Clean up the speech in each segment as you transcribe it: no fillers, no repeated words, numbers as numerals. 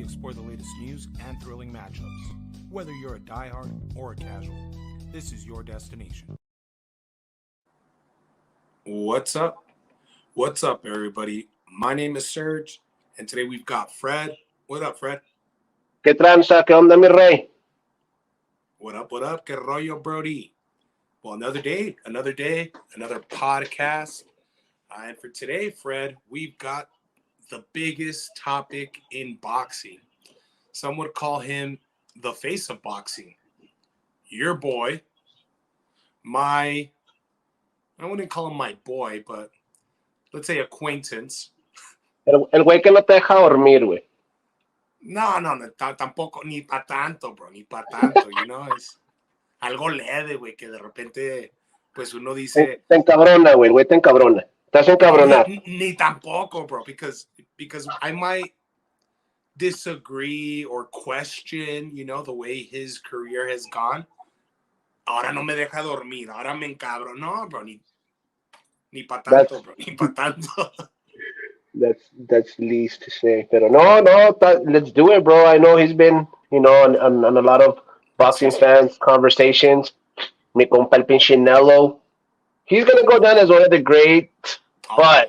explore the latest news and thrilling matchups. Whether you're a diehard or a casual, this is your destination. What's up? What's up, everybody? My name is Serge, and today we've got Fred. What up, Fred? ¿Qué tranza? ¿Qué onda, mi rey? What up? What up? Que rollo, Brody? Well, another day, another podcast. And for today, Fred, we've got the biggest topic in boxing. Some would call him the face of boxing. Your boy, I wouldn't call him my boy, but let's say acquaintance. El güey que no te deja dormir, güey. No, tampoco, ni pa' tanto, bro, ni pa' tanto, es algo leve, güey, que de repente, pues uno dice... Te encabrona, güey, te encabrona. Estás encabronado. Ni tampoco, bro, because I might disagree or question, the way his career has gone. Ahora no me deja dormir, ahora me encabro. No, bro, ni pa' tanto, bro, ni pa' tanto. That's least to say. Pero no, let's do it, bro. I know he's been, on a lot of boxing fans conversations. Mi compa el pinche Canelo. He's going to go down as one of the greats, but,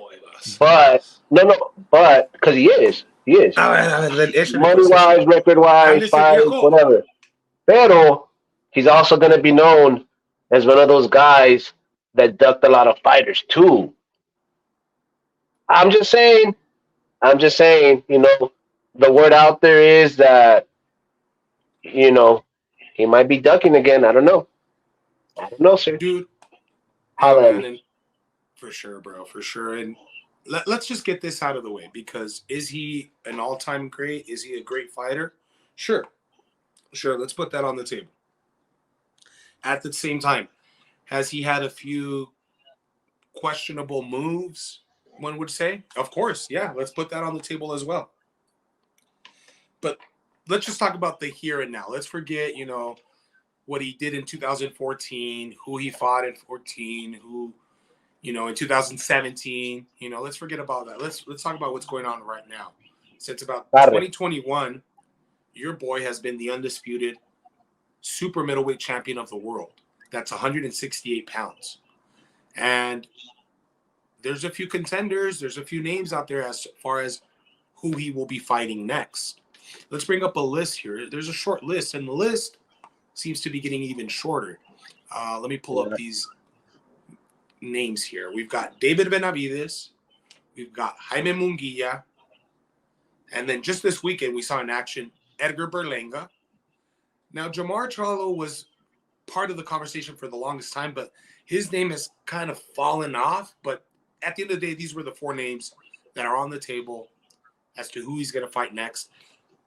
because he is. Money-wise, record-wise, fight, whatever. Pero he's also going to be known as one of those guys that ducked a lot of fighters, too. I'm just saying, the word out there is that, he might be ducking again. I don't know, sir. Dude, for sure, bro, for sure. And let's just get this out of the way, because is he an all-time great? Is he a great fighter? Sure. Let's put that on the table. At the same time, has he had a few questionable moves, one would say? Of course, yeah. Let's put that on the table as well. But let's just talk about the here and now. Let's forget, what he did in 2014, who he fought in 14, who, in 2017. Let's forget about that. Let's talk about what's going on right now. Since about 2021, your boy has been the undisputed super middleweight champion of the world. That's 168 pounds. And there's a few contenders. There's a few names out there as far as who he will be fighting next. Let's bring up a list here. There's a short list, and the list seems to be getting even shorter. Let me pull up these names here. We've got David Benavidez. We've got Jaime Munguia. And then just this weekend, we saw in action Edgar Berlanga. Now, Jamar Charlo was part of the conversation for the longest time, but his name has kind of fallen off. But at the end of the day, these were the four names that are on the table as to who he's going to fight next.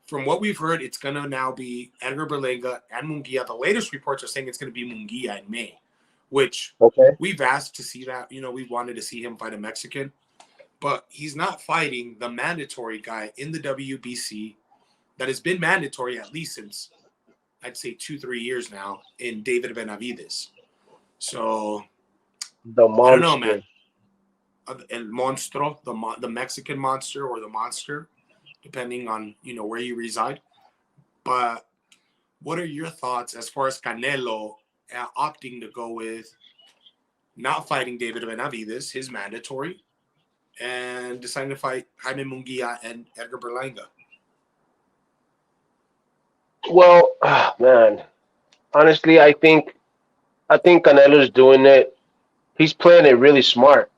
From what we've heard, it's going to now be Edgar Berlanga and Munguia. The latest reports are saying it's going to be Munguia in May, which we've asked to see that. We wanted to see him fight a Mexican, but he's not fighting the mandatory guy in the WBC that has been mandatory at least since, I'd say, 2-3 years now, in David Benavidez. So, I don't know, man. El Monstro, the Mexican monster, or the monster, depending on, where you reside. But what are your thoughts as far as Canelo opting to go with not fighting David Benavidez, his mandatory, and deciding to fight Jaime Munguia and Edgar Berlanga? Well, man, honestly, I think Canelo's doing it. He's playing it really smart.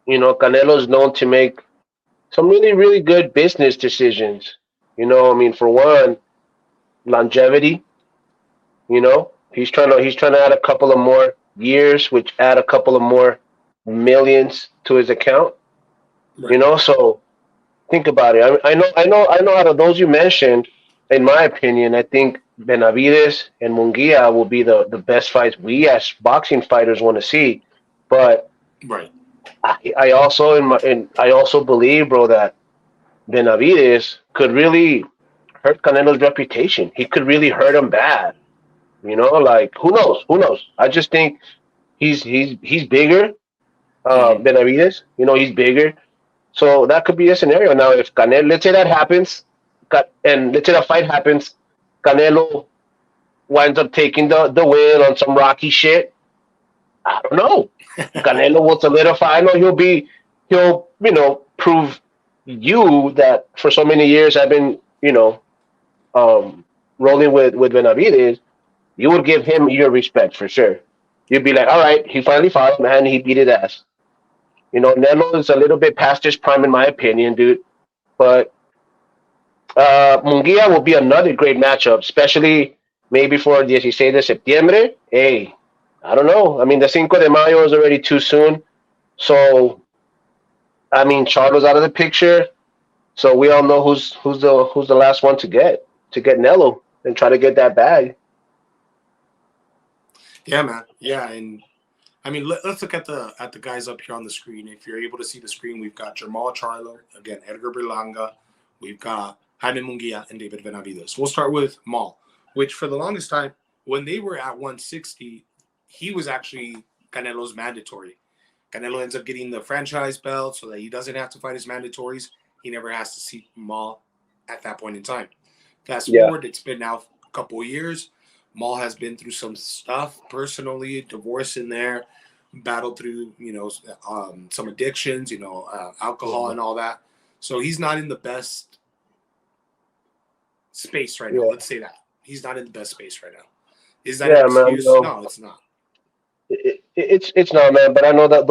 Canelo's known to make some really, really good business decisions. For one, longevity. He's trying to add a couple of more years, which add a couple of more millions to his account. Right. So think about it. I know out of those you mentioned, in my opinion, I think Benavidez and Munguia will be the best fights we as boxing fighters want to see. But right. I also believe, bro, that Benavidez could really hurt Canelo's reputation. He could really hurt him bad. Who knows? I just think he's bigger. Benavidez, he's bigger. So that could be a scenario. Now, if Canelo, let's say that happens, and let's say the fight happens, Canelo winds up taking the win on some rocky shit. I don't know. Canelo will solidify. I know he'll prove you that for so many years I've been um, rolling with Benavides. You would give him your respect for sure. You'd be like, all right, he finally fought, man. He beat his ass. Nelo is a little bit past his prime in my opinion, dude. But Munguia will be another great matchup, especially maybe for 16 de septiembre. Hey, I don't know. I mean, the Cinco de Mayo is already too soon. So, I mean, Charlo's out of the picture. So we all know who's the last one to get Nello and try to get that bag. Yeah, man. Yeah, and I mean, let's look at the guys up here on the screen. If you're able to see the screen, we've got Jamal Charlo, again, Edgar Berlanga. We've got Jaime Munguia and David Benavides. We'll start with Maul, which for the longest time, when they were at 160, he was actually Canelo's mandatory. Canelo ends up getting the franchise belt so that he doesn't have to fight his mandatories. He never has to see Maul at that point in time. Fast forward, it's been now a couple of years. Maul has been through some stuff personally, divorce in there, battled through, some addictions, alcohol and all that. So he's not in the best space right now. Let's say that. He's not in the best space right now. Is that an excuse? Man, no, it's not. It's not, man. But I know that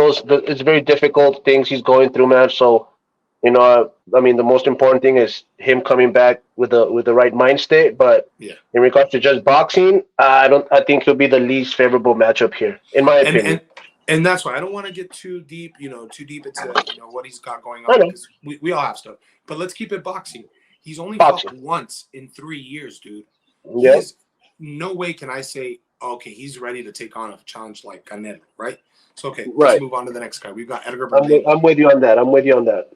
it's very difficult things he's going through, man. So, I mean, the most important thing is him coming back with the right mind state. But in regards to just boxing, I think he'll be the least favorable matchup here, in my opinion. And that's why I don't want to get too deep into what he's got going on, because we all have stuff. But let's keep it boxing. He's only fought once in 3 years, dude. Yeah. No way can I say, okay, he's ready to take on a challenge like Canelo, right? So, let's move on to the next guy. We've got Edgar Berlanga. I'm with you on that.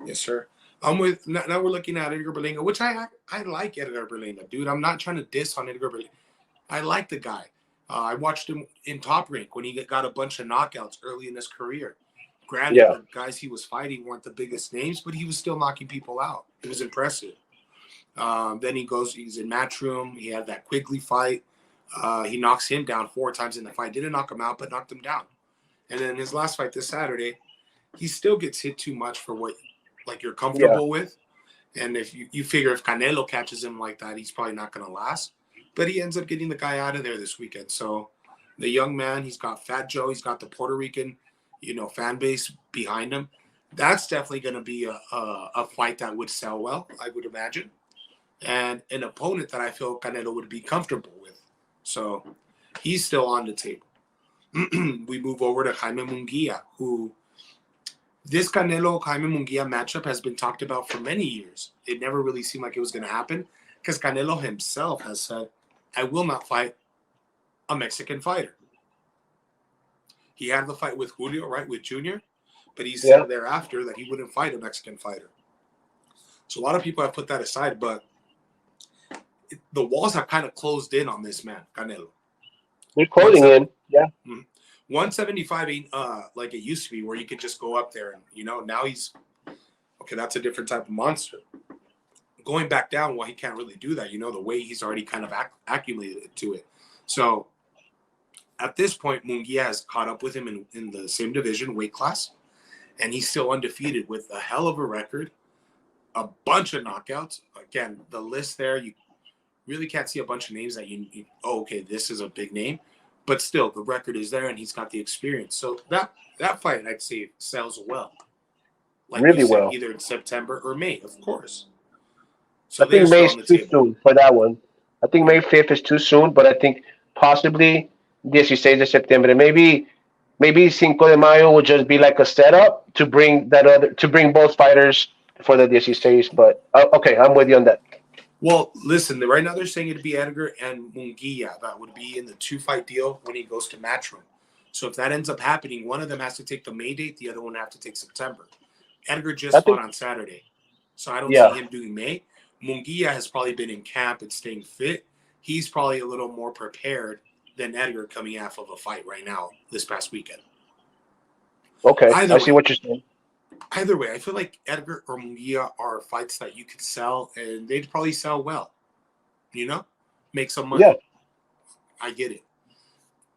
Yes, sir. Now we're looking at Edgar Berlanga, which I like Edgar Berlanga, dude. I'm not trying to diss on Edgar Berlanga. I like the guy. I watched him in Top Rank when he got a bunch of knockouts early in his career. Granted, the guys he was fighting weren't the biggest names, but he was still knocking people out. It was impressive. Then he's in Matchroom. He had that Quigley fight. He knocks him down 4 times in the fight. Didn't knock him out, but knocked him down. And then his last fight this Saturday, he still gets hit too much for what you're comfortable with. And if you figure if Canelo catches him like that, he's probably not going to last. But he ends up getting the guy out of there this weekend. So the young man, he's got Fat Joe. He's got the Puerto Rican, fan base behind him. That's definitely going to be a fight that would sell well, I would imagine. And an opponent that I feel Canelo would be comfortable with. So he's still on the table. We move over to Jaime Munguia, who this Canelo-Jaime Munguia matchup has been talked about for many years. It never really seemed like it was going to happen because Canelo himself has said, I will not fight a Mexican fighter. He had the fight with Julio, right, with Junior, but he said thereafter that he wouldn't fight a Mexican fighter. So a lot of people have put that aside, but the walls have kind of closed in on this man, Canelo. They're closing in, 175 ain't like it used to be, where you could just go up there and now he's that's a different type of monster. Going back down, well, he can't really do that. The way he's already kind of accumulated to it. So at this point, Munguia has caught up with him in the same division weight class, and he's still undefeated with a hell of a record, a bunch of knockouts. Again, the list there, you really can't see a bunch of names that this is a big name. But still, the record is there, and he's got the experience. So that fight, I'd say, sells well. Like really well. Either in September or May, of course. So I think May's too soon for that one. I think May 5th is too soon, but I think possibly 16 de septiembre. Maybe Cinco de Mayo will just be like a setup to bring both fighters for the 16. But okay, I'm with you on that. Well, listen, right now they're saying it'd be Edgar and Munguia. That would be in the 2-fight deal when he goes to Matchroom. So if that ends up happening, one of them has to take the May date, the other one have to take September. Edgar just fought on Saturday, so I don't see him doing May. Munguia has probably been in camp and staying fit. He's probably a little more prepared than Edgar coming off of a fight right now this past weekend. Okay, I see what you're saying. Either way, I feel like Edgar or Munguia are fights that you could sell, and they'd probably sell well. You know, make some Yeah. money. I get it.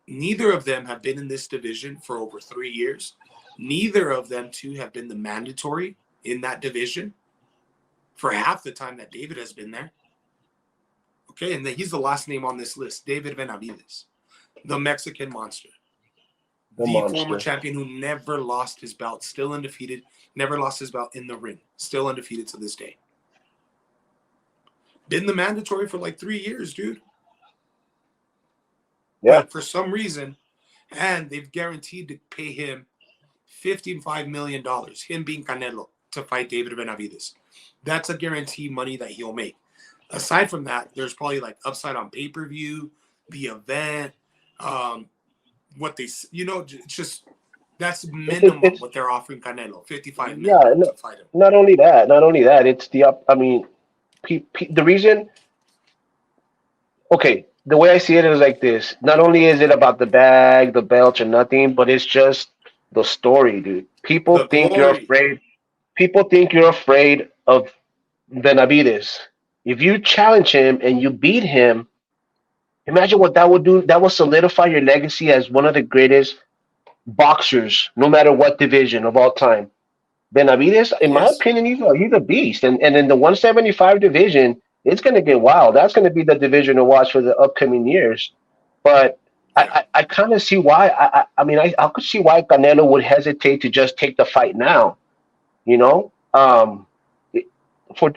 Neither of them have been in this division for over 3 years. Neither of them two have been the mandatory in that division for half the time that David has been there. Okay, and he's the last name on this list, David Benavidez, the Mexican monster, The the former monster. champion who never lost his belt, still undefeated, never lost his belt in the ring, still undefeated to this day. Been the mandatory for like 3 years, dude. Yeah. But for some reason, and they've guaranteed to pay him $55 million, him being Canelo, to fight David Benavidez. That's a guaranteed money that he'll make. Aside from that, there's probably like upside on pay-per-view, the event, what they, it's just, that's minimum It's what they're offering Canelo, 55 yeah. million No, to fight him. not only that. Not only that. It's the up. I mean, the reason. Okay, the way I see it is like this. Not only is it about the bag, the belts, or nothing, but it's just the story, dude. The glory. People think you're afraid of Benavides. If you challenge him and you beat him, imagine what that would do. That will solidify your legacy as one of the greatest boxers, no matter what division of all time. Benavides, in my Yes. opinion, he's a beast. And in the 175 division, it's going to get wild. That's going to be the division to watch for the upcoming years. But Yeah. I kind of see why. I mean, I could see why Canelo would hesitate to just take the fight now. You know, for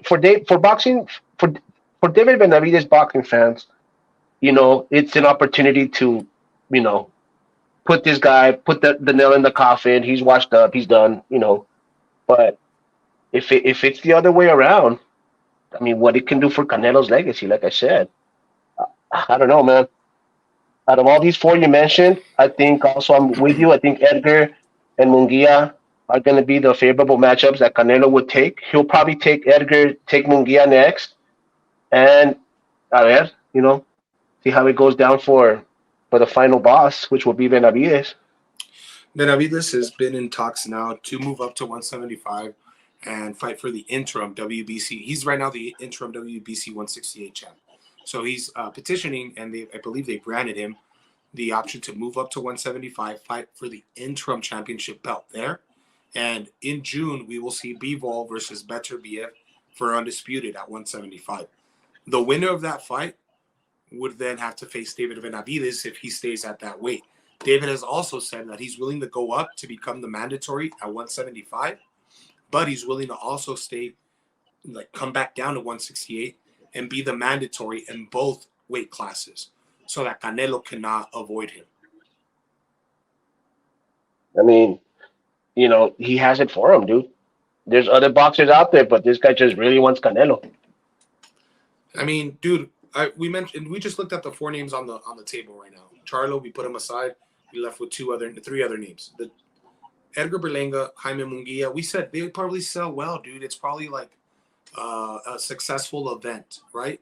boxing for David Benavides boxing fans, it's an opportunity to, you know, put this guy, put the nail in the coffin. He's washed up. He's done. But if it's the other way around, I mean, what it can do for Canelo's legacy, like I said, I don't know, man. Out of all these four you mentioned, I think also I'm with you. I think Edgar and Munguia are going to be the favorable matchups that Canelo would take. He'll probably take Edgar, take Munguia next, and a ver, see how it goes down for the final boss, which will be Benavides. Benavidez has been in talks now to move up to 175 and fight for the interim WBC. He's right now the interim WBC 168 champ. So he's petitioning, and I believe they granted him the option to move up to 175, fight for the interim championship belt there. And in June, we will see Bivol versus Beterbiev for undisputed at 175. The winner of that fight would then have to face David Benavidez if he stays at that weight. David has also said that he's willing to go up to become the mandatory at 175, but he's willing to also stay, like come back down to 168 and be the mandatory in both weight classes so that Canelo cannot avoid him. I mean, he has it for him, dude. There's other boxers out there, but this guy just really wants Canelo. I mean, dude, we just looked at the four names on the table right now. Charlo, we put him aside. We left with three other names. The Edgar Berlanga, Jaime Munguia. We said they would probably sell well, dude. It's probably like a successful event, right?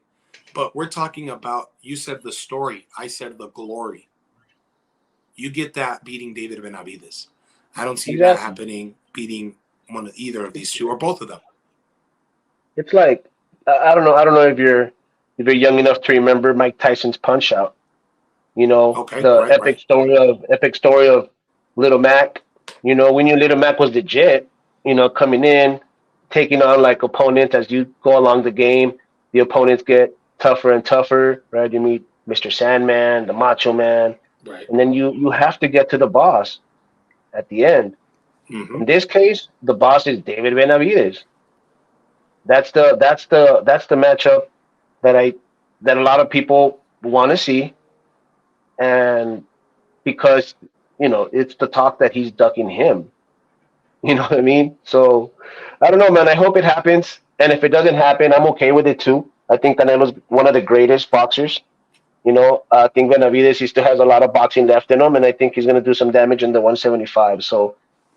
But we're talking about, you said the story, I said the glory. You get that beating David Benavidez. I don't see that happening, beating either of these two or both of them. It's like, I don't know. I don't know if you're young enough to remember Mike Tyson's Punch Out. Okay, the right. epic story of Little Mac. We knew Little Mac was legit. Coming in, taking on like opponents as you go along the game. The opponents get tougher and tougher, right? You meet Mr. Sandman, the Macho Man, right, and then you have to get to the boss at the end. Mm-hmm. In this case, the boss is David Benavidez. That's the matchup that a lot of people want to see, and because it's the talk that he's ducking him. You know what I mean? So I don't know, man. I hope it happens, and if it doesn't happen, I'm okay with it too. I think Canelo's one of the greatest boxers. I think Benavidez, he still has a lot of boxing left in him, and I think he's going to do some damage in the 175. So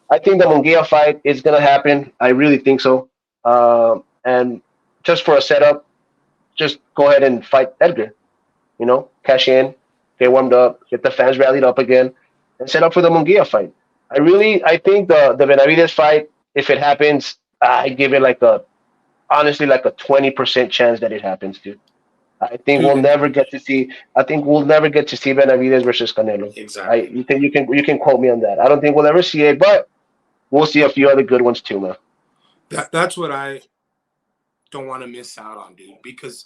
I think the Munguia fight is going to happen. I really think so. And just for a setup, just go ahead and fight Edgar. Cash in, get warmed up, get the fans rallied up again, and set up for the Munguia fight. I think the Benavidez fight If it happens, I give it like a honestly like a 20% chance that it happens, dude. I think Dude. we'll And never get to see. I think we'll never get to see Benavidez versus Canelo. I exactly. you can quote me on that. I don't think we'll ever see it, but we'll see a few other good ones too, man. That's what I don't want to miss out on, dude. Because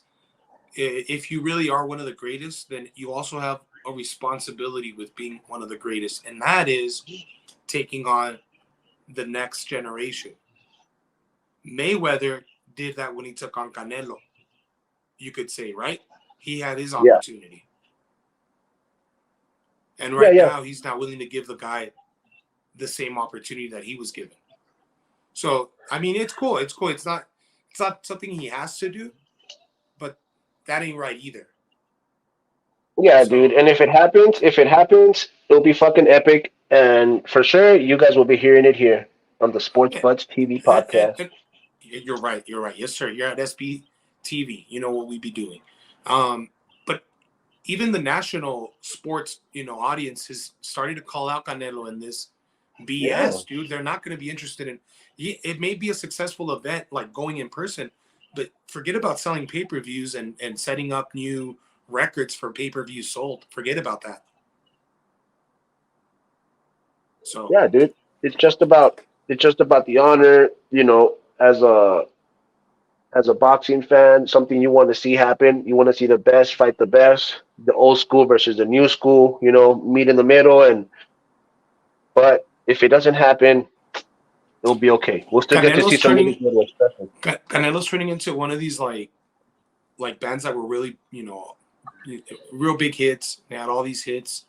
if you really are one of the greatest, then you also have a responsibility with being one of the greatest, and that is taking on the next generation. Mayweather did that when he took on Canelo. You could say, right? He had his Yeah, opportunity. And yeah, right yeah, now, he's not willing to give the guy the same opportunity that he was given. So, I mean, it's cool. It's cool. It's not something he has to do, but that ain't right either. yeah, dude. So, And if it happens, it'll be fucking epic, and for sure, you guys will be hearing it here on the Sports and, Buds TV podcast. and you're right. You're right. Yes, sir. You're at SBTV. You know what we be doing. But even the national sports, audience is starting to call out Canelo in this Yeah, BS, dude. They're not going to be interested in. It may be a successful event, like going in person, but forget about selling pay-per-views and setting up new records for pay-per-views sold. Forget about that. So yeah, dude. It's just about the honor, as a boxing fan, something you want to see happen. You want to see the best fight the best, the old school versus the new school, meet in the middle. But if it doesn't happen, it'll be okay. We'll still get to see Canelo's some really turning good ones. Trust me. Canelo's turning into one of these like bands that were really real big hits. They had all these hits,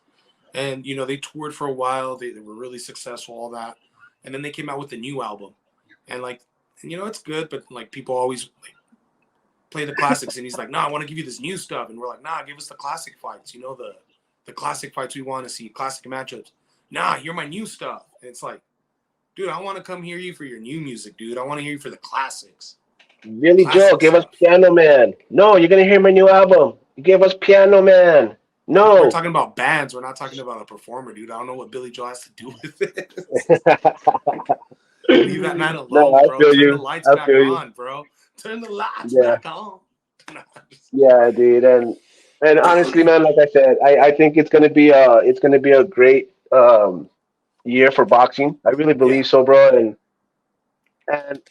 and they toured for a while. They were really successful, all that, and then they came out with a new album, and it's good, but like people always like play the classics, and he's like, "No, I want to give you this new stuff," and we're like, "Nah, give us the classic fights. The classic fights we want to see, classic matchups. Nah, you're my new stuff." And it's like, dude, I want to come hear you for your new music, dude. I want to hear you for the classics, Really, Joe, classic give us stuff. Piano Man. No, you're gonna hear my new album. You give us Piano Man. We're No. talking about bands. We're not talking about a performer, dude. I don't know what Billy Joel has to do with it. Leave that man No, alone, I bro. feel Turn the you. lights I back feel you. on, bro. Turn the lights Yeah, back on. yeah, dude. And honestly, man, like I said, I think it's gonna be a great year for boxing. I really Yeah. believe so, bro. And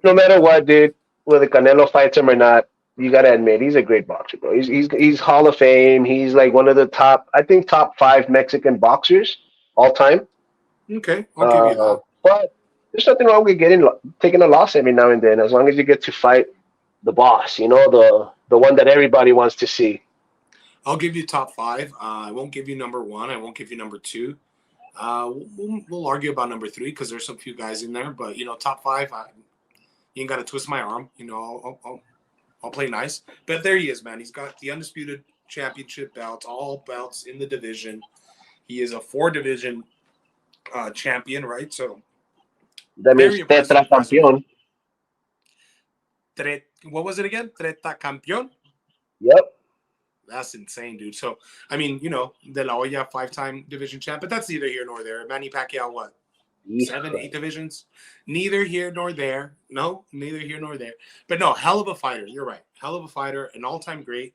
no matter what, dude, whether Canelo fights him or not, you gotta admit he's a great boxer, bro. He's Hall of Fame. He's like one of the top, I think, top five Mexican boxers all time. Okay, I'll give you that. But there's nothing wrong with taking a loss every now and then, as long as you get to fight the boss, the one that everybody wants to see. I'll give you top five. I won't give you number one. I won't give you number two. We'll argue about number three because there's some few guys in there. But top five, you ain't got to twist my arm. I'll play nice. But there he is, man. He's got the undisputed championship belts, all belts in the division. He is a four-division champion, right? So That very means impressive man. tetracampeón. What was it again? Treta campeón. Yep. That's insane, dude. So, I mean, De La Hoya, five-time division champ, but that's neither here nor there. Manny Pacquiao, what, seven, Hijo. eight divisions? Neither here nor there. No, neither here nor there. But no, hell of a fighter. You're right. Hell of a fighter, an all-time great.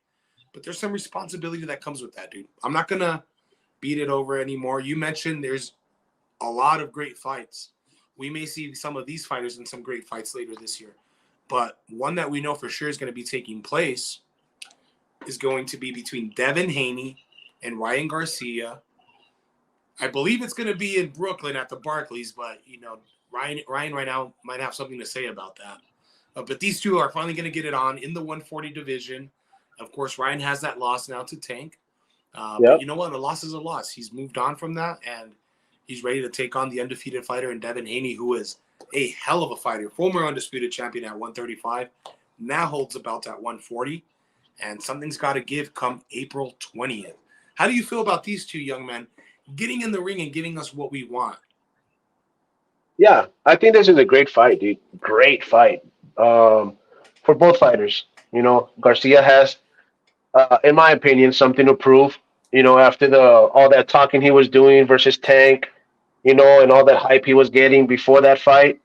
But there's some responsibility that comes with that, dude. I'm not going to beat it over anymore. You mentioned there's a lot of great fights. We may see some of these fighters in some great fights later this year. But one that we know for sure is going to be taking place is going to be between Devin Haney and Ryan Garcia. I believe it's going to be in Brooklyn at the Barclays, but Ryan right now might have something to say about that. But these two are finally going to get it on in the 140 division. Of course, Ryan has that loss now to Tank. But Yep. you know what? A loss is a loss. He's moved on from that, and he's ready to take on the undefeated fighter in Devin Haney, who is a hell of a fighter, former undisputed champion at 135, now holds the belt at 140, and something's got to give come April 20th. How do you feel about these two young men getting in the ring and giving us what we want? Yeah, I think this is a great fight, dude. Great fight. For both fighters. Garcia has, in my opinion, something to prove. After the all that talking he was doing versus Tank, and all that hype he was getting before that fight.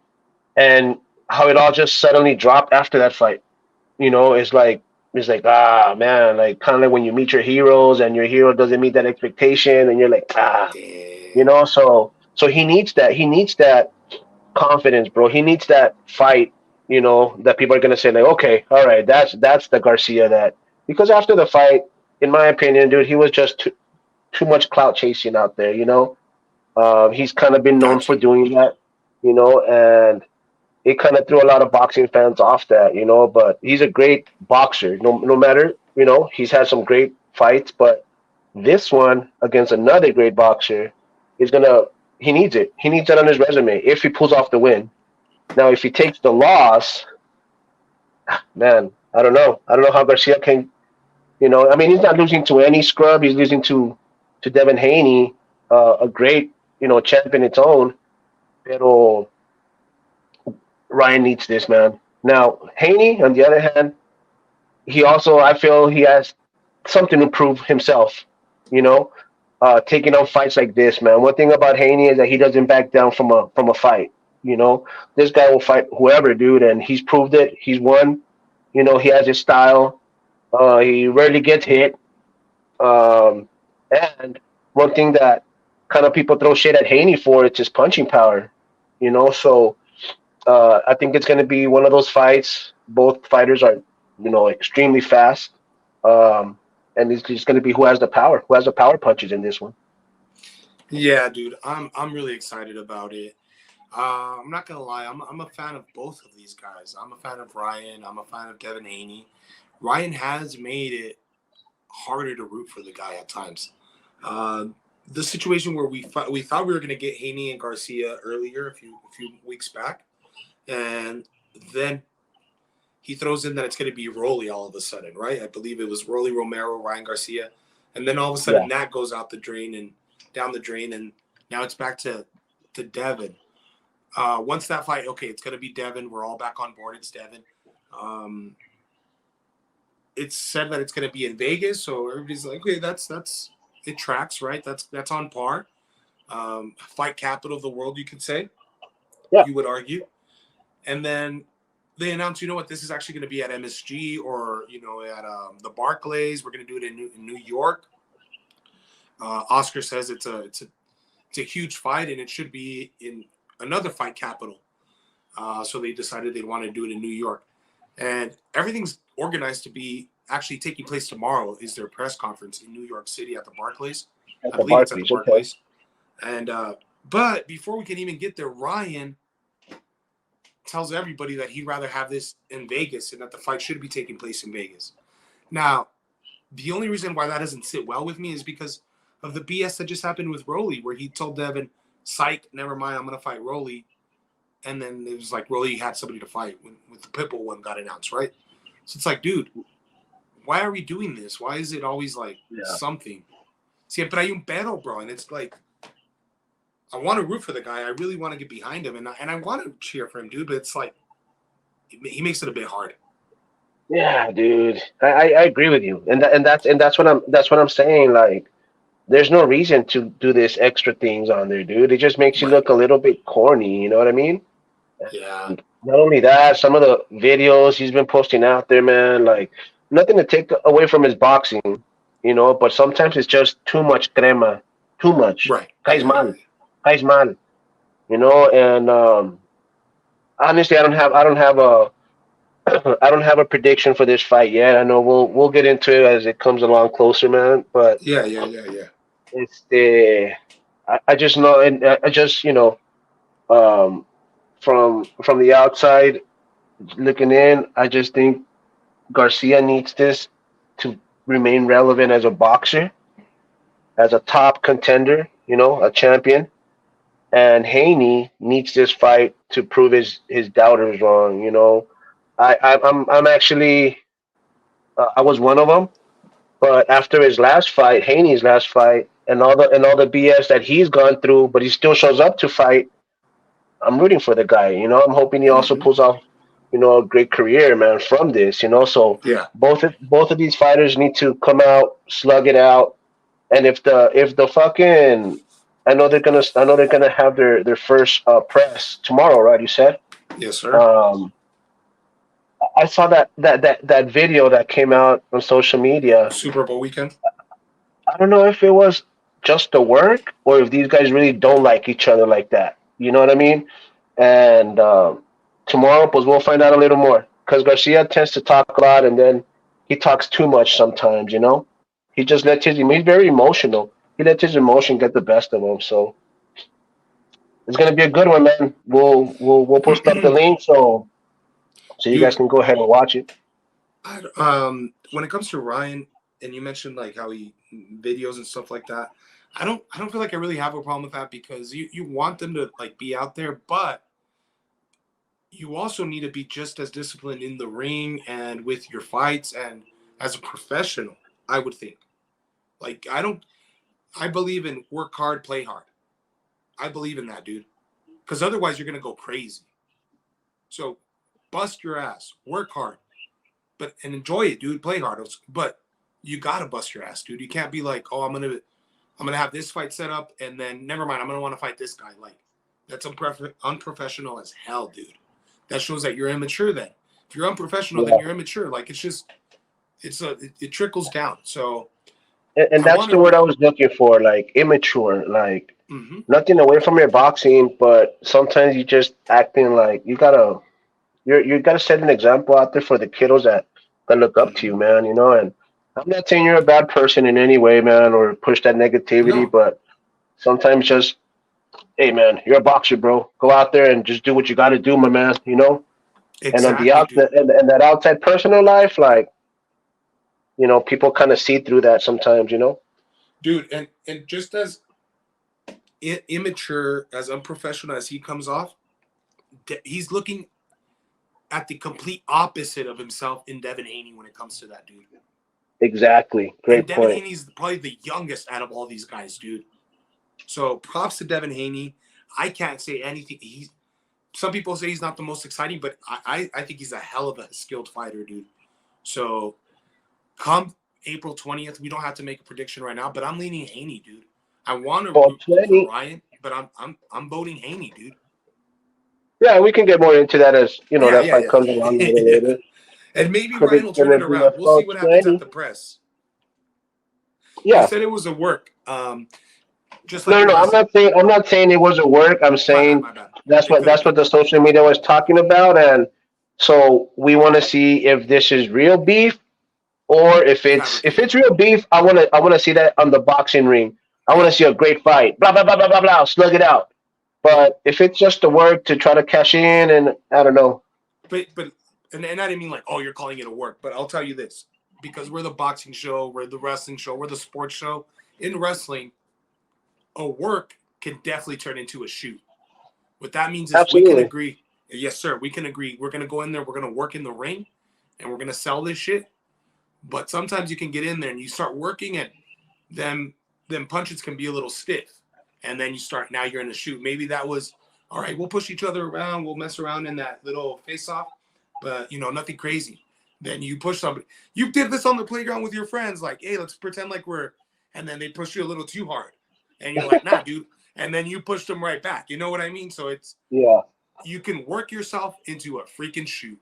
and how it all just suddenly dropped after that fight. It's like man, like kind of like when you meet your heroes and your hero doesn't meet that expectation, and you're like Damn. So he needs that confidence, bro. He needs that fight, that people are gonna say like, okay, all right, that's the Garcia that, because after the fight, in my opinion, dude, he was just too much clout chasing out there. He's kind of been known for Gotcha. doing that, and it kind of threw a lot of boxing fans off that, but he's a great boxer. No matter, he's had some great fights, but this one against another great boxer is gonna. He needs it. He needs that on his resume if he pulls off the win. Now, if he takes the loss, man, I don't know. I don't know how Garcia can. I mean, he's not losing to any scrub. He's losing to Devin Haney, a great, champ in its own. Pero Ryan needs this, man. Now, Haney, on the other hand, I feel he has something to prove himself. You know, taking on fights like this, man. One thing about Haney is that he doesn't back down from a fight. This guy will fight whoever, dude, and he's proved it. He's won. He has his style. He rarely gets hit. Um, and one thing that kind of people throw shit at Haney for, it's his punching power. So I think it's going to be one of those fights. Both fighters are, extremely fast. Um, and it's just going to be who has the power punches in this one. Yeah, dude, I'm really excited about it. I'm not gonna lie, I'm a fan of both of these guys. I'm a fan of Ryan. I'm a fan of Devin Haney. Ryan has made it harder to root for the guy at times. Uh, the situation where we thought we were gonna get Haney and Garcia earlier a few weeks back, and then he throws in that it's gonna be Rolly all of a sudden, right? I believe it was Rolly Romero, Ryan Garcia, and then all of a Yeah. sudden that goes out the drain and down the drain, and now it's back to Devin. Once that fight, okay, it's gonna be Devin. We're all back on board. It's Devin. Um, it's said that it's gonna be in Vegas, so everybody's like, okay, that's it tracks, right? That's on par. Fight capital of the world, you could say. Yeah. You would argue, and then they announce, you know what, this is actually going to be at MSG or at the Barclays. We're going to do it in New York. Oscar says it's a huge fight and it should be in another fight capital. So they decided they'd want to do it in New York, and everything's organized to be actually taking place tomorrow. Is their press conference in New York City at the Barclays? At I the believe it's at the Barclays, okay. Barclays. And but before we can even get there, Ryan tells everybody that he'd rather have this in Vegas and that the fight should be taking place in Vegas. Now, the only reason why that doesn't sit well with me is because of the BS that just happened with Rolly, where he told Devin, psych, never mind, I'm going to fight Rolly. And then it was like Rolly had somebody to fight when the Pitbull one got announced, right? So it's like, dude, why are we doing this? Why is it always like something? Siempre hay un pedo, bro. And it's like, I want to root for the guy. I really want to get behind him. And I want to cheer for him, dude. But it's like, he makes it a bit hard. Yeah, dude. I agree with you. And that's what I'm saying. Like, there's no reason to do this extra things on there, dude. It just makes you Right. look a little bit corny, you know what I mean? Yeah. And not only that, some of the videos he's been posting out there, man, like nothing to take away from his boxing, but sometimes it's just too much crema, too much. Right. Guy's Yeah. mal, guy's mal, and honestly, I don't have a I don't have a prediction for this fight yet. I know we'll get into it as it comes along closer, man. But Yeah. Yeah. Yeah. Yeah. it's the I just know, and I just um, from the outside looking in, I just think Garcia needs this to remain relevant as a boxer, as a top contender, a champion. And Haney needs this fight to prove his doubters wrong. I'm actually I was one of them, but after his last fight, Haney's last fight, and all the BS that he's gone through, but he still shows up to fight. I'm rooting for the guy. I'm hoping he also Mm-hmm. pulls off, a great career, man, from this. So Yeah. both of these fighters need to come out, slug it out, and if the fucking I know they're gonna have their first press tomorrow, right? You said. Yes, sir. Um, I saw that video that came out on social media. Super Bowl weekend. I don't know if it was just the work or if these guys really don't like each other like that. You know what I mean? And tomorrow, pues we'll find out a little more. Because Garcia tends to talk a lot, and then he talks too much sometimes. He just lets he's very emotional. He lets his emotion get the best of him. So it's gonna be a good one, man. We'll post up the link so you guys Dude, can go ahead and watch it. when it comes to Ryan, and you mentioned like how he videos and stuff like that, I don't feel like I really have a problem with that because you want them to like be out there, but you also need to be just as disciplined in the ring and with your fights and as a professional. I would think like I believe in work hard, play hard. I believe in that, dude, because otherwise you're gonna go crazy. So bust your ass, work hard, but and enjoy it, dude. Play hard, but you gotta bust your ass, dude. You can't be like, oh, I'm gonna have this fight set up, and then never mind, I'm gonna want to fight this guy. Like that's unprofessional as hell, dude. That shows that you're immature. Then, if you're unprofessional, then Yeah. you're immature. Like it trickles down. So And I that's want the to. word I was looking for, like immature, like Mm-hmm. nothing away from your boxing, but sometimes you just acting like you gotta set an example out there for the kiddos that look up to Mm-hmm. you, man. And I'm not saying you're a bad person in any way, man, or push that negativity, No, but sometimes just, hey, man, you're a boxer, bro. Go out there and just do what you got to do, my man. And on the exactly, out dude. and that outside personal life, like people kind of see through that sometimes. Dude, and just as immature, as unprofessional as he comes off, he's looking at the complete opposite of himself in Devin Haney when it comes to that, dude. Exactly. And Great Devin point. Haney's probably the youngest out of all these guys, dude. So props to Devin Haney. I can't say anything. Some people say he's not the most exciting, but I think he's a hell of a skilled fighter, dude. So come April 20th, we don't have to make a prediction right now, but I'm leaning Haney, dude. I want to Well, root for 20. Ryan, but I'm voting Haney, dude. Yeah, we can get more into that as Yeah, that yeah, fight comes along a yeah, little yeah. later. And maybe But Ryan it's will turn gonna it be a around. We'll see full what happens at 20. the press. You Yeah. said it was a work, just like No, no, your no. wrestling. I'm not saying it wasn't work. I'm My bad, saying my bad. that's It what could have that's what been. the social media was talking about, and so we want to see if this is real beef or if Fabricated. it's real beef. I want to see that on the boxing ring. I want Yeah. to see a great fight. Blah blah blah blah blah blah. Slug it out. But if it's just the work to try to cash in, and I don't know. But and I didn't mean like, oh, you're calling it a work, but I'll tell you this. Because we're the boxing show, we're the wrestling show, we're the sports show. In wrestling, a work can definitely turn into a shoot. What that means is we can Absolutely. agree, yes, sir, we can agree. We're gonna go in there, we're gonna work in the ring, and we're gonna sell this shit. But sometimes you can get in there and you start working and them punches can be a little stiff. And then now you're in a shoot. Maybe that was all right, we'll push each other around, we'll mess around in that little face off, but nothing crazy. Then you push somebody. You did this on the playground with your friends, like, hey, let's pretend like and then they push you a little too hard. And you're like, nah, dude. And then you push them right back. You know what I mean? So Yeah. you can work yourself into a freaking shoot.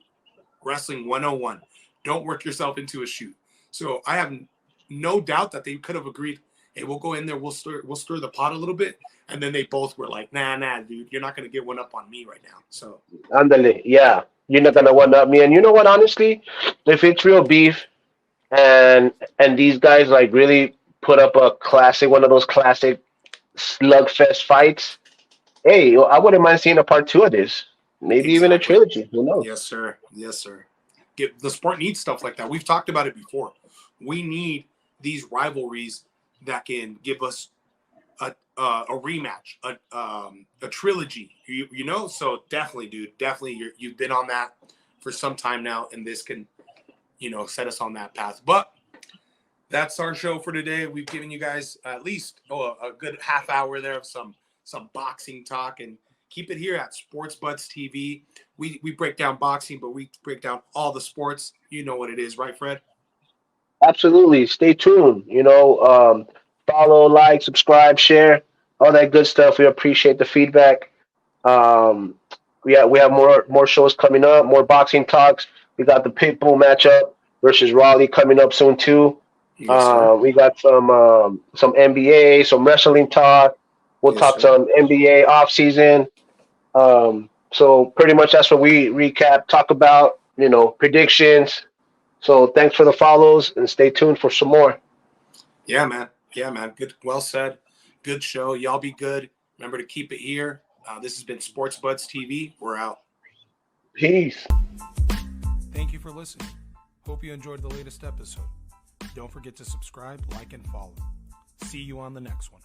Wrestling 101. Don't work yourself into a shoot. So I have no doubt that they could have agreed, hey, we'll go in there, we'll stir the pot a little bit. And then they both were like, nah, dude, you're not gonna get one up on me right now. So Andale. Yeah. You're not gonna one up me. And you know what? Honestly, if it's real beef, and these guys like really put up a classic, one of those classic slugfest fights. Hey, I wouldn't mind seeing a part two of this. Maybe even a exactly. trilogy. Who knows? Yes, sir. Yes, sir. The sport needs stuff like that. We've talked about it before. We need these rivalries that can give us a rematch, a trilogy. So definitely, dude, definitely, you've been on that for some time now, and this can set us on that path. But that's our show for today. We've given you guys at least a good half hour there of some boxing talk, and keep it here at Sports Buds TV. We break down boxing, but we break down all the sports. You know what it is, right, Fred? Absolutely. Stay tuned. Follow, like, subscribe, share, all that good stuff. We appreciate the feedback. Um, we have more shows coming up, more boxing talks. We got the Pitbull matchup versus Raleigh coming up soon too. Yes, sir. We got some NBA, some wrestling talk. We'll Yes, talk sir. some NBA off season. So pretty much that's what we recap, talk about, predictions. So thanks for the follows and stay tuned for some more. Yeah, man. Yeah, man. Good. Well said. Good show. Y'all be good. Remember to keep it here. This has been Sports Buds TV. We're out. Peace. Thank you for listening. Hope you enjoyed the latest episode. Don't forget to subscribe, like, and follow. See you on the next one.